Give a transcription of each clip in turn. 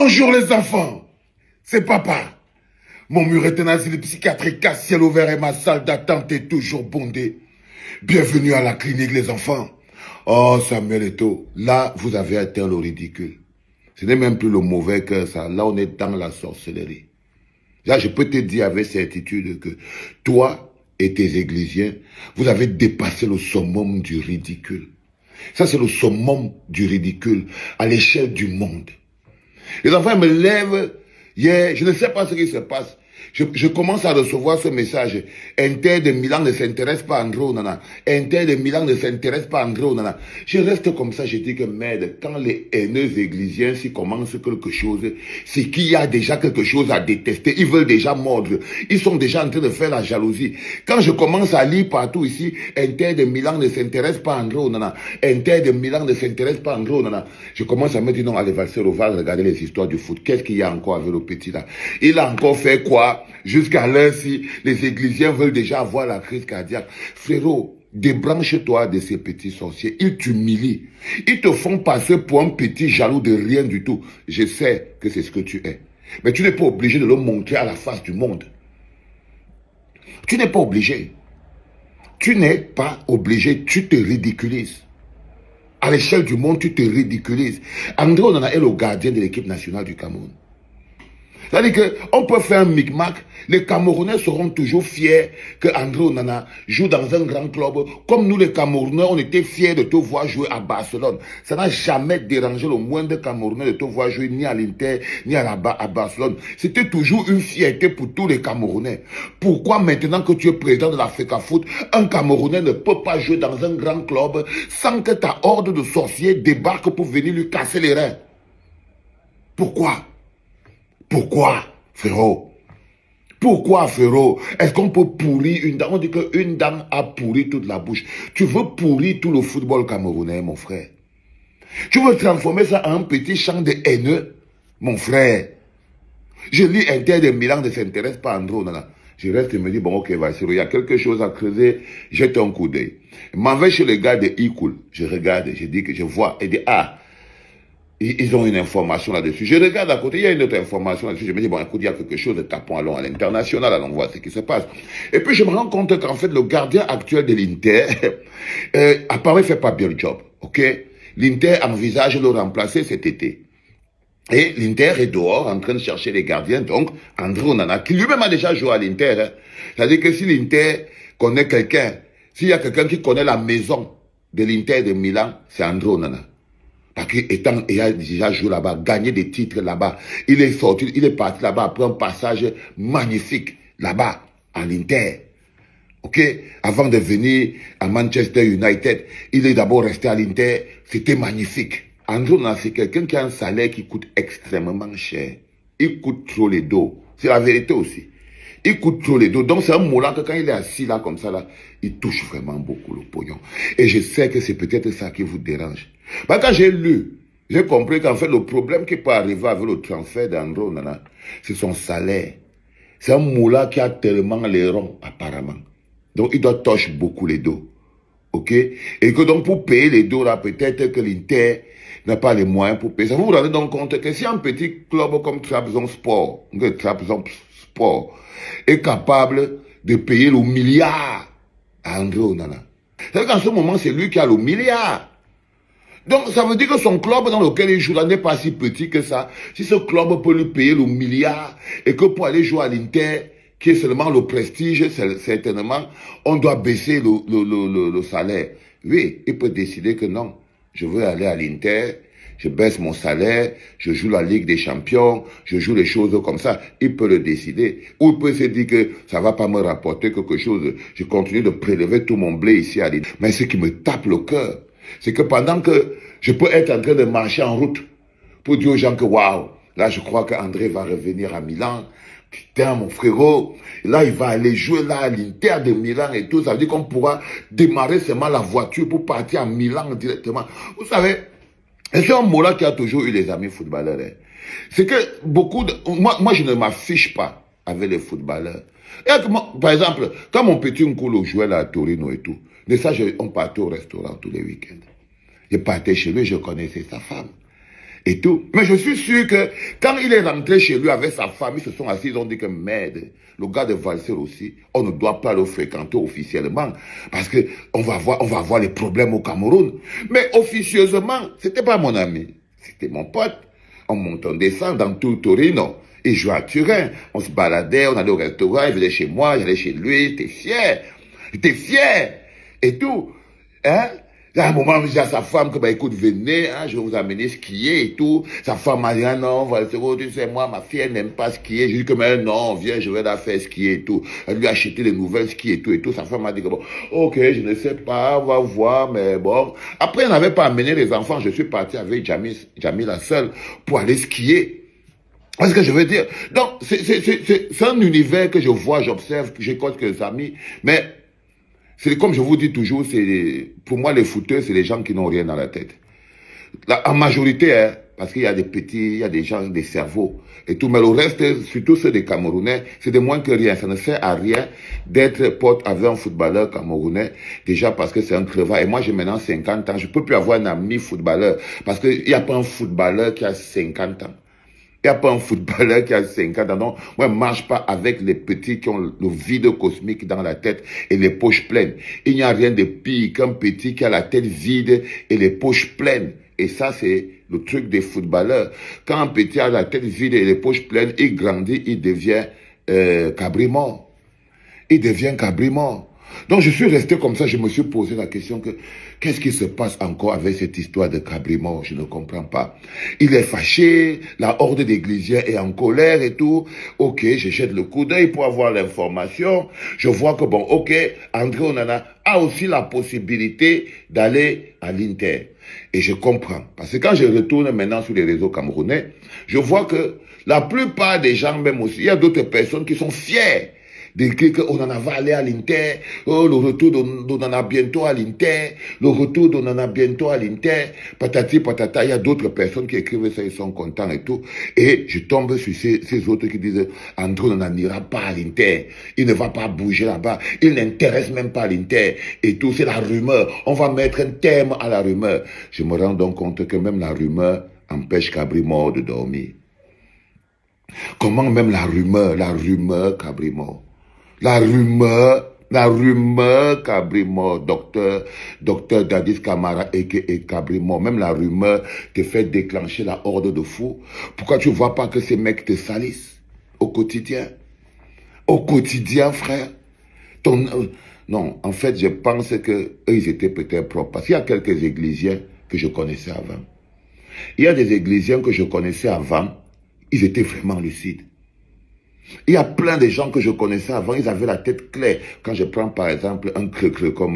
Bonjour les enfants, c'est papa. Mon mur est un asile psychiatrique à ciel ouvert et ma salle d'attente est toujours bondée. Bienvenue à la clinique les enfants. Oh Samuel Eto'o, là vous avez atteint le ridicule. Ce n'est même plus le mauvais cœur ça, là on est dans la sorcellerie. Là je peux te dire avec certitude que toi et tes églisiens, vous avez dépassé le summum du ridicule. Ça c'est le summum du ridicule à l'échelle du monde. Les enfants me lèvent hier, je ne sais pas ce qui se passe. Je commence à recevoir ce message. Inter de Milan ne s'intéresse pas à André Onana. Inter de Milan ne s'intéresse pas à André Onana. Je reste comme ça, je dis que merde, quand les haineux églisiens s'y commencent quelque chose, c'est qu'il y a déjà quelque chose à détester. Ils veulent déjà mordre. Ils sont déjà en train de faire la jalousie. Quand je commence à lire partout ici, Inter de Milan ne s'intéresse pas à André Onana. Inter de Milan ne s'intéresse pas à André Onana. Je commence à me dire non, allez, Valsero, va regarder les histoires du foot. Qu'est-ce qu'il y a encore avec le petit là? Il a encore fait quoi? Jusqu'à l'heure-ci, les églisiens veulent déjà avoir la crise cardiaque. Frérot, débranche-toi de ces petits sorciers. Ils t'humilient. Ils te font passer pour un petit jaloux de rien du tout. Je sais que c'est ce que tu es. Mais tu n'es pas obligé de le montrer à la face du monde. Tu n'es pas obligé. Tu n'es pas obligé. Tu te ridiculises. À l'échelle du monde, tu te ridiculises. André Onana est le gardien de l'équipe nationale du Cameroun. C'est-à-dire qu'on peut faire un micmac, les Camerounais seront toujours fiers que André Onana joue dans un grand club. Comme nous les Camerounais, on était fiers de te voir jouer à Barcelone. Ça n'a jamais dérangé le moindre Camerounais de te voir jouer ni à l'Inter, ni à Barcelone. C'était toujours une fierté pour tous les Camerounais. Pourquoi maintenant que tu es président de l'Africa Foot, un Camerounais ne peut pas jouer dans un grand club sans que ta horde de sorciers débarque pour venir lui casser les reins? Pourquoi? Pourquoi, frérot? Pourquoi, frérot? Est-ce qu'on peut pourrir une dame? On dit qu'une dame a pourri toute la bouche. Tu veux pourrir tout le football camerounais, mon frère? Tu veux transformer ça en un petit champ de haineux, mon frère? Je lis Inter de Milan ne s'intéresse pas à André Onana. Je reste et me dis, bon, ok, il y a quelque chose à creuser, jette un coup d'œil. Je m'en vais chez les gars de e-cool. Je regarde, je dis que je vois, et dis, ah, ils ont une information là-dessus. Je regarde à côté, il y a une autre information là-dessus. Je me dis, bon, écoute, il y a quelque chose, tapons, allons à l'international, allons voir ce qui se passe. Et puis, je me rends compte qu'en fait, le gardien actuel de l'Inter, apparemment, fait pas bien le job, ok? L'Inter envisage de le remplacer cet été. Et l'Inter est dehors, en train de chercher les gardiens, donc, André Onana, qui lui-même a déjà joué à l'Inter, hein. C'est-à-dire que si l'Inter connaît quelqu'un, s'il y a quelqu'un qui connaît la maison de l'Inter de Milan, c'est André Onana. Parce qu'il a déjà joué là-bas, gagné des titres là-bas. Il est sorti, il est parti là-bas après un passage magnifique là-bas, à l'Inter. Ok? Avant de venir à Manchester United, il est d'abord resté à l'Inter. C'était magnifique. André Onana, c'est quelqu'un qui a un salaire qui coûte extrêmement cher. Il coûte trop les dos. C'est la vérité aussi. Il coûte trop les dos. Donc c'est un mot-là que quand il est assis là comme ça, là, il touche vraiment beaucoup le pognon. Et je sais que c'est peut-être ça qui vous dérange. Bah, quand j'ai lu, j'ai compris qu'en fait le problème qui peut arriver avec le transfert d'André Onana, c'est son salaire. C'est un mot-là qui a tellement les ronds apparemment. Donc il doit toucher beaucoup les dos. Ok? Et que donc pour payer les dos là, peut-être que l'Inter n'a pas les moyens pour payer ça. Vous vous rendez donc compte que si un petit club comme Trabzonspor, est capable de payer le milliard à André Onana. C'est qu'en ce moment, c'est lui qui a le milliard. Donc, ça veut dire que son club dans lequel il joue là n'est pas si petit que ça. Si ce club peut lui payer le milliard et que pour aller jouer à l'Inter, qui est seulement le prestige, certainement, on doit baisser le salaire. Oui, il peut décider que non, je veux aller à l'Inter, je baisse mon salaire, je joue la Ligue des Champions, je joue les choses comme ça. Il peut le décider. Ou il peut se dire que ça va pas me rapporter quelque chose. Je continue de prélever tout mon blé ici à l'Inter. Mais ce qui me tape le cœur, c'est que pendant que je peux être en train de marcher en route pour dire aux gens que waouh, là je crois qu'André va revenir à Milan. Putain, mon frérot, là, il va aller jouer là à l'Inter de Milan et tout. Ça veut dire qu'on pourra démarrer seulement la voiture pour partir à Milan directement. Vous savez, c'est un mot-là qui a toujours eu les amis footballeurs. Hein. C'est que beaucoup de... Moi, je ne m'affiche pas avec les footballeurs. Et par exemple, quand mon petit Nkolo jouait là à Torino et tout, de ça, on partait au restaurant tous les week-ends. Je partais chez lui, je connaissais sa femme. et tout. Mais je suis sûr que quand il est rentré chez lui avec sa femme, ils se sont assis, ils ont dit que merde, le gars de Valser aussi, on ne doit pas le fréquenter officiellement parce que on va avoir les problèmes au Cameroun. Mais officieusement, c'était pas mon ami, c'était mon pote. On monte, on descend dans tout Torino. Il jouait à Turin. On se baladait, on allait au restaurant, il venait chez moi, j'allais chez lui, j'étais fier. J'étais fier. Et tout. Hein? À un moment, j'ai dit à sa femme que, bah, écoute, venez, hein, je vais vous amener skier et tout. Sa femme m'a dit, ah non, tu sais, moi, ma fille, elle n'aime pas skier. J'ai dit que, mais non, viens, je vais la faire skier et tout. Elle lui a acheté les nouvelles skis et tout et tout. Sa femme m'a dit que, bon, ok, je ne sais pas, on va voir, mais bon. Après, elle n'avait pas amené les enfants. Je suis parti avec Jamie la seule pour aller skier. Est-ce que je veux dire? Donc, c'est un univers que je vois, j'observe, que j'ai quelques amis, mais c'est comme je vous dis toujours, pour moi, les footeurs, c'est les gens qui n'ont rien dans la tête. En majorité, hein, parce qu'il y a des petits, il y a des gens, des cerveaux et tout, mais le reste, surtout ceux des Camerounais, c'est de moins que rien. Ça ne sert à rien d'être pote avec un footballeur camerounais, déjà parce que c'est un crevard. Et moi, j'ai maintenant 50 ans, je peux plus avoir un ami footballeur, parce qu'il n'y a pas un footballeur qui a 50 ans. Il n'y a pas un footballeur qui a 50 ans. Non, moi, je ne marche pas avec les petits qui ont le vide cosmique dans la tête et les poches pleines. Il n'y a rien de pire qu'un petit qui a la tête vide et les poches pleines. Et ça, c'est le truc des footballeurs. Quand un petit a la tête vide et les poches pleines, il grandit, il devient cabrimort. Il devient cabrimort. Donc je suis resté comme ça, je me suis posé la question que qu'est-ce qui se passe encore avec cette histoire de cabrimort? Je ne comprends pas. Il est fâché, la horde d'églisiens est en colère et tout. Ok, je jette le coup d'œil pour avoir l'information. Je vois que bon, ok, André Onana a aussi la possibilité d'aller à l'Inter. Et je comprends. Parce que quand je retourne maintenant sur les réseaux camerounais, je vois que la plupart des gens, même aussi, il y a d'autres personnes qui sont fiers d'écrire qu'on en va aller à l'Inter, oh, le retour d'Onana bientôt à l'Inter, le retour d'Onana bientôt à l'Inter, patati patata, il y a d'autres personnes qui écrivent ça, ils sont contents et tout, et je tombe sur ces autres qui disent, André Onana n'ira pas à l'Inter, il ne va pas bouger là-bas, il n'intéresse même pas l'Inter, et tout, c'est la rumeur, on va mettre un terme à la rumeur. Je me rends donc compte que même la rumeur empêche Cabrimort de dormir. Comment même la rumeur Cabrimort. La rumeur Cabrimort, docteur Dadis Camara et Cabrimort, même la rumeur te fait déclencher la horde de fous. Pourquoi tu ne vois pas que ces mecs te salissent au quotidien? Au quotidien, frère. Non, en fait, je pense que eux, ils étaient peut-être propres. Parce qu'il y a quelques églisiens que je connaissais avant. Il y a des églisiens que je connaissais avant, ils étaient vraiment lucides. Il y a plein de gens que je connaissais avant, ils avaient la tête claire. Quand je prends par exemple un creux comme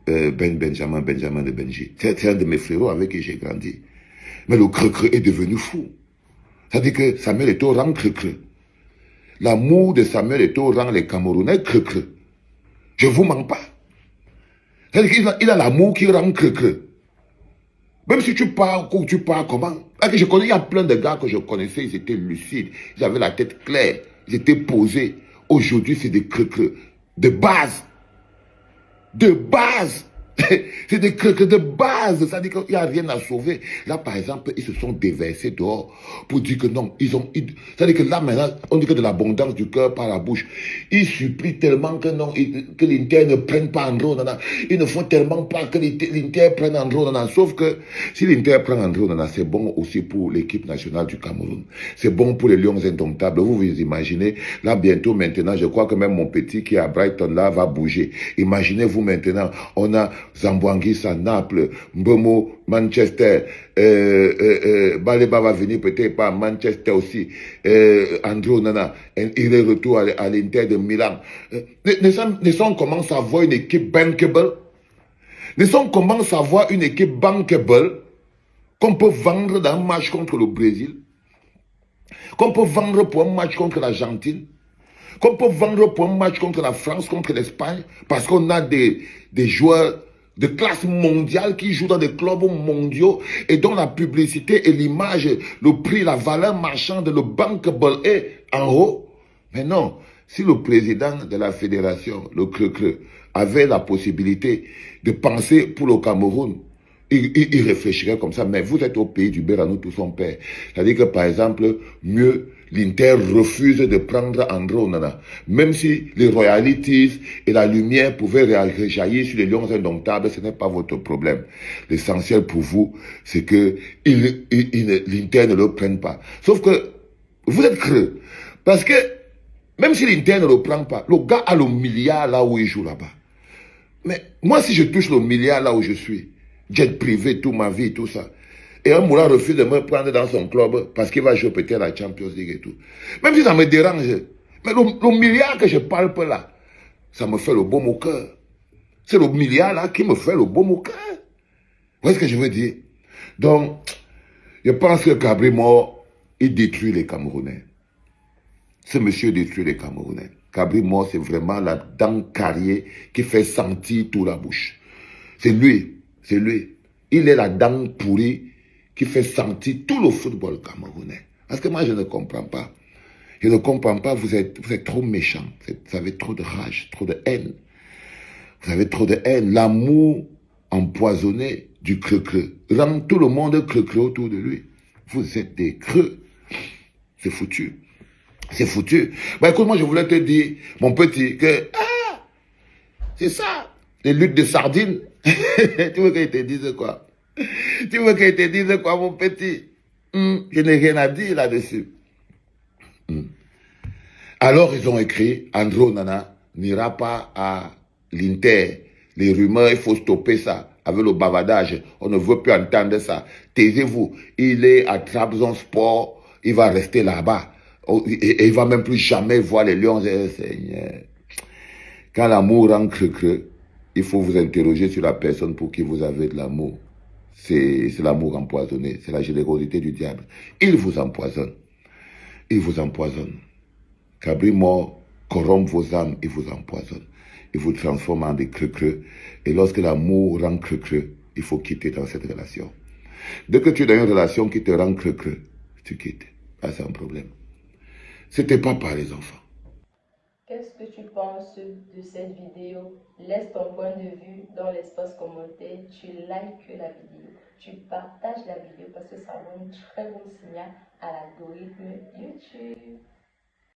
Benjamin de Benji, c'est un de mes frérots avec qui j'ai grandi. Mais le creux est devenu fou. C'est-à-dire que Samuel Eto'o rend creux. L'amour de Samuel Eto'o rend les Camerounais creux. Je ne vous mens pas. C'est-à-dire qu'il a l'amour qui rend creux. Même si tu pars comment? Je connais, il y a plein de gars que je connaissais, ils étaient lucides, ils avaient la tête claire, ils étaient posés. Aujourd'hui, c'est des creux de base. De base. C'est des creux de base. C'est-à-dire qu'il n'y a rien à sauver. Là, par exemple, ils se sont déversés dehors pour dire que non, c'est-à-dire que là, maintenant, on dit que de l'abondance du cœur par la bouche. Ils supplient tellement que non, que l'Inter ne prenne pas André Onana. Il ne faut tellement pas que l'Inter prenne André Onana. Sauf que si l'Inter prend André Onana, c'est bon aussi pour l'équipe nationale du Cameroun. C'est bon pour les Lions indomptables. Vous vous imaginez, là, bientôt, maintenant, je crois que même mon petit qui est à Brighton, là, va bouger. Imaginez-vous maintenant, on a Zambouanguis à Naples, Mbomo, Manchester, Baleba va venir peut-être pas à Manchester aussi, André Onana, il est retour à l'Inter de Milan. On commence à voir une équipe bankable. On commence à voir une équipe bankable qu'on peut vendre dans un match contre le Brésil, qu'on peut vendre pour un match contre l'Argentine, qu'on peut vendre pour un match contre la France, contre l'Espagne, parce qu'on a des joueurs de classe mondiale qui jouent dans des clubs mondiaux et dont la publicité et l'image, le prix, la valeur marchande, le bankable est en haut. Mais non, si le président de la fédération, le Creux, avait la possibilité de penser pour le Cameroun, il réfléchirait comme ça. Mais vous êtes au pays du beurre, nous tous on perd. C'est-à-dire que, par exemple, mieux, l'Inter refuse de prendre André Onana. Même si les royalties et la lumière pouvaient réjaillir sur les lions indomptables, ce n'est pas votre problème. L'essentiel pour vous, c'est que l'Inter ne le prenne pas. Sauf que, vous êtes creux. Parce que, même si l'Inter ne le prend pas, le gars a le milliard là où il joue là-bas. Mais moi, si je touche le milliard là où je suis, jet privé, toute ma vie, tout ça, et un Moulin refuse de me prendre dans son club parce qu'il va jouer peut-être la Champions League et tout. Même si ça me dérange, mais le milliard que je parle pas là, ça me fait le baume au cœur. C'est le milliard là qui me fait le baume au cœur. Vous voyez ce que je veux dire? Donc, je pense que Cabri Mort, il détruit les Camerounais. Ce monsieur détruit les Camerounais. Cabri Mort, c'est vraiment la dent carrière qui fait sentir toute la bouche. C'est lui, c'est lui. Il est la dent pourrie qui fait sentir tout le football camerounais. Parce que moi, je ne comprends pas. Je ne comprends pas, vous êtes trop méchants. Vous avez trop de rage, trop de haine. Vous avez trop de haine. L'amour empoisonné du creux-creux rend tout le monde creux-creux autour de lui. Vous êtes des creux. C'est foutu. C'est foutu. Bah écoute, moi je voulais te dire, mon petit, que c'est ça, les luttes de sardines. Tu veux qu'ils te disent quoi? Tu veux qu'ils te disent quoi, mon petit? Je n'ai rien à dire là-dessus. Alors ils ont écrit, Andro Nana n'ira pas à l'Inter. Les rumeurs, il faut stopper ça. Avec le bavardage, on ne veut plus entendre ça. Taisez-vous, il est à Trabzonspor, il va rester là-bas. Et il va même plus jamais voir les lions. Seigneur. Quand l'amour rend creux, il faut vous interroger sur la personne pour qui vous avez de l'amour. C'est l'amour empoisonné, c'est la générosité du diable. Il vous empoisonne. Il vous empoisonne. Cabri mort corrompt vos âmes, il vous empoisonne. Il vous transforme en des creux. Et lorsque l'amour rend creux, il faut quitter dans cette relation. Dès que tu es dans une relation qui te rend creux, tu quittes. Ah, c'est un problème. C'était pas par les enfants. Qu'est-ce que tu penses de cette vidéo? Laisse ton point de vue dans l'espace commentaire, tu likes la vidéo, tu partages la vidéo parce que ça envoie un très bon signal à l'algorithme YouTube.